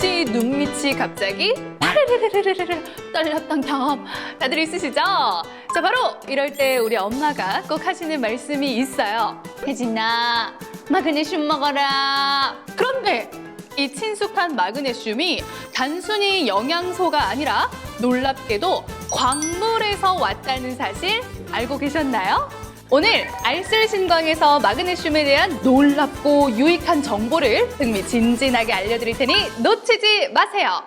혹시 눈밑이 갑자기 파르르르르르 떨렸던 경험 다들 있으시죠? 자, 바로 이럴 때 우리 엄마가 꼭 하시는 말씀이 있어요. 혜진아, 마그네슘 먹어라. 그런데 이 친숙한 마그네슘이 단순히 영양소가 아니라 놀랍게도 광물에서 왔다는 사실 알고 계셨나요? 오늘 알쓸신광에서 마그네슘에 대한 놀랍고 유익한 정보를 흥미진진하게 알려드릴 테니 놓치지 마세요.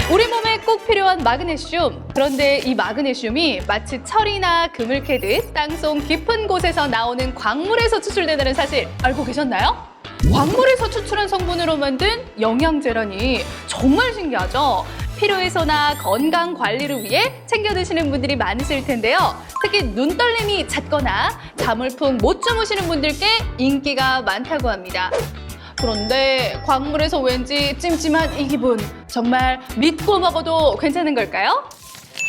우리 몸에 꼭 필요한 마그네슘. 그런데 이 마그네슘이 마치 철이나 금을 캐듯 땅속 깊은 곳에서 나오는 광물에서 추출된다는 사실 알고 계셨나요? 광물에서 추출한 성분으로 만든 영양제라니 정말 신기하죠? 필요해소나 건강 관리를 위해 챙겨 드시는 분들이 많으실 텐데요. 특히 눈떨림이 잦거나 잠을 푹 못 주무시는 분들께 인기가 많다고 합니다. 그런데 광물에서 왠지 찜찜한 이 기분 정말 믿고 먹어도 괜찮은 걸까요?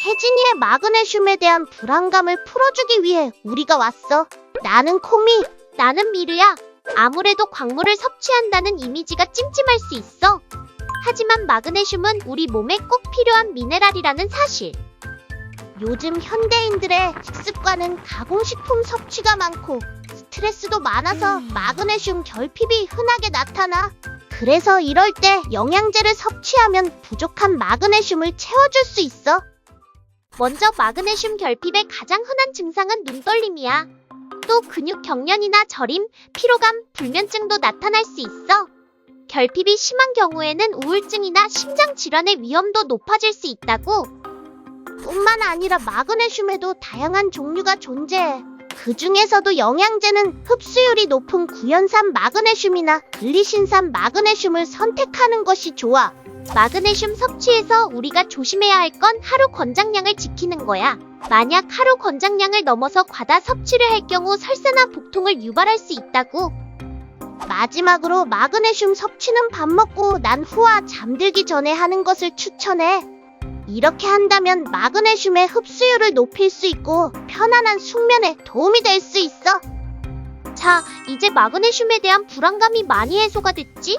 혜진이의 마그네슘에 대한 불안감을 풀어주기 위해 우리가 왔어. 나는 코미, 나는 미르야. 아무래도 광물을 섭취한다는 이미지가 찜찜할 수 있어. 하지만 마그네슘은 우리 몸에 꼭 필요한 미네랄이라는 사실. 요즘 현대인들의 식습관은 가공식품 섭취가 많고 스트레스도 많아서 마그네슘 결핍이 흔하게 나타나. 그래서 이럴 때 영양제를 섭취하면 부족한 마그네슘을 채워줄 수 있어. 먼저 마그네슘 결핍의 가장 흔한 증상은 눈떨림이야. 또 근육 경련이나 저림, 피로감, 불면증도 나타날 수 있어. 결핍이 심한 경우에는 우울증이나 심장 질환의 위험도 높아질 수 있다고. 뿐만 아니라 마그네슘에도 다양한 종류가 존재해. 그 중에서도 영양제는 흡수율이 높은 구연산 마그네슘이나 글리신산 마그네슘을 선택하는 것이 좋아. 마그네슘 섭취에서 우리가 조심해야 할 건 하루 권장량을 지키는 거야. 만약 하루 권장량을 넘어서 과다 섭취를 할 경우 설사나 복통을 유발할 수 있다고. 마지막으로 마그네슘 섭취는 밥 먹고 난 후와 잠들기 전에 하는 것을 추천해. 이렇게 한다면 마그네슘의 흡수율을 높일 수 있고 편안한 숙면에 도움이 될 수 있어. 자, 이제 마그네슘에 대한 불안감이 많이 해소가 됐지?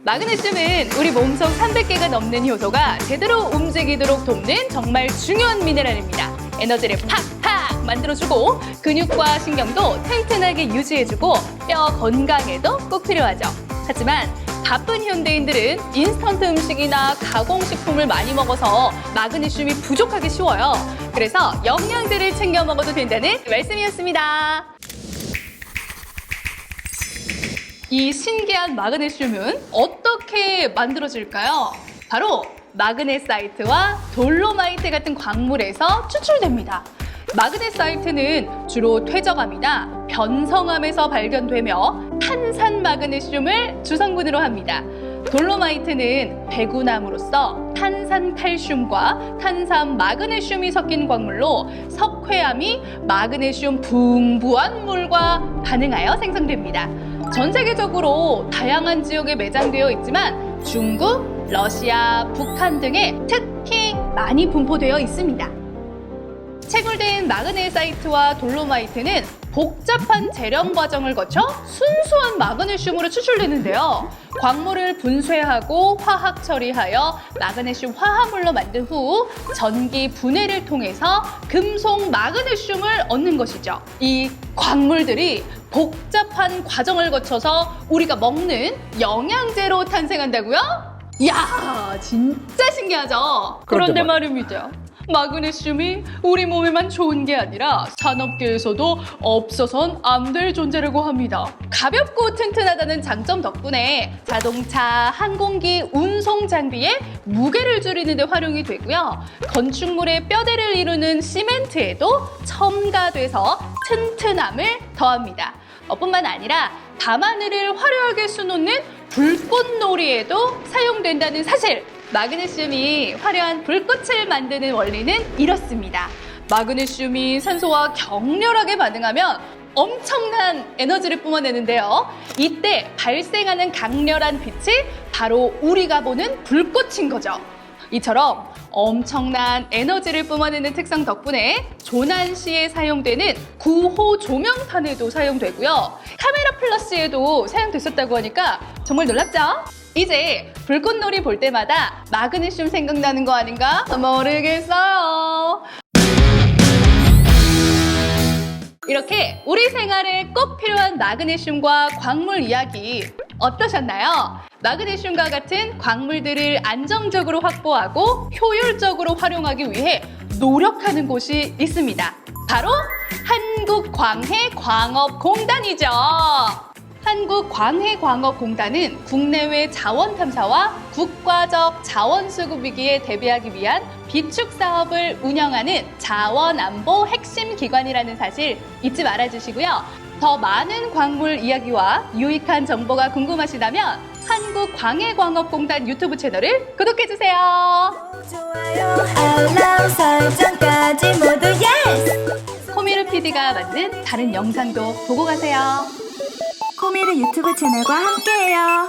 마그네슘은 우리 몸속 300개가 넘는 효소가 제대로 움직이도록 돕는 정말 중요한 미네랄입니다. 에너지를 팍팍 만들어주고 근육과 신경도 튼튼하게 유지해주고 뼈 건강에도 꼭 필요하죠. 하지만 바쁜 현대인들은 인스턴트 음식이나 가공식품을 많이 먹어서 마그네슘이 부족하기 쉬워요. 그래서 영양제를 챙겨 먹어도 된다는 말씀이었습니다. 이 신기한 마그네슘은 어떻게 만들어질까요? 바로 마그네사이트와 돌로마이트 같은 광물에서 추출됩니다. 마그네사이트는 주로 퇴적암이나 변성암에서 발견되며 탄산 마그네슘을 주성분으로 합니다. 돌로마이트는 배구나무로서 탄산 칼슘과 탄산 마그네슘이 섞인 광물로 석회암이 마그네슘 풍부한 물과 반응하여 생성됩니다. 전 세계적으로 다양한 지역에 매장되어 있지만 중국, 러시아, 북한 등에 특히 많이 분포되어 있습니다. 채굴된 마그네사이트와 돌로마이트는 복잡한 재련 과정을 거쳐 순수한 마그네슘으로 추출되는데요. 광물을 분쇄하고 화학 처리하여 마그네슘 화합물로 만든 후 전기 분해를 통해서 금속 마그네슘을 얻는 것이죠. 이 광물들이 복잡한 과정을 거쳐서 우리가 먹는 영양제로 탄생한다고요? 이야, 진짜 신기하죠? 그런데 말입니다. 마그네슘이 우리 몸에만 좋은 게 아니라 산업계에서도 없어선 안 될 존재라고 합니다. 가볍고 튼튼하다는 장점 덕분에 자동차, 항공기, 운송 장비에 무게를 줄이는 데 활용이 되고요. 건축물의 뼈대를 이루는 시멘트에도 첨가돼서 튼튼함을 더합니다. 뿐만 아니라 밤하늘을 화려하게 수놓는 불꽃놀이에도 사용된다는 사실! 마그네슘이 화려한 불꽃을 만드는 원리는 이렇습니다. 마그네슘이 산소와 격렬하게 반응하면 엄청난 에너지를 뿜어내는데요. 이때 발생하는 강렬한 빛이 바로 우리가 보는 불꽃인 거죠. 이처럼 엄청난 에너지를 뿜어내는 특성 덕분에 조난시에 사용되는 구호 조명판에도 사용되고요. 카메라 플러스에도 사용됐었다고 하니까 정말 놀랍죠? 이제 불꽃놀이 볼 때마다 마그네슘 생각나는 거 아닌가? 모르겠어요. 이렇게 우리 생활에 꼭 필요한 마그네슘과 광물 이야기 어떠셨나요? 마그네슘과 같은 광물들을 안정적으로 확보하고 효율적으로 활용하기 위해 노력하는 곳이 있습니다. 바로 한국광해광업공단이죠. 한국광해광업공단은 국내외 자원 탐사와 국가적 자원 수급 위기에 대비하기 위한 비축 사업을 운영하는 자원안보 핵심 기관이라는 사실 잊지 말아주시고요. 더 많은 광물 이야기와 유익한 정보가 궁금하시다면 한국광해광업공단 유튜브 채널을 구독해주세요. 좋아요 알람 설정까지 모두 예스! 코미르 PD가 만든 다른 영상도 보고 가세요. 코미르 유튜브 채널과 함께해요.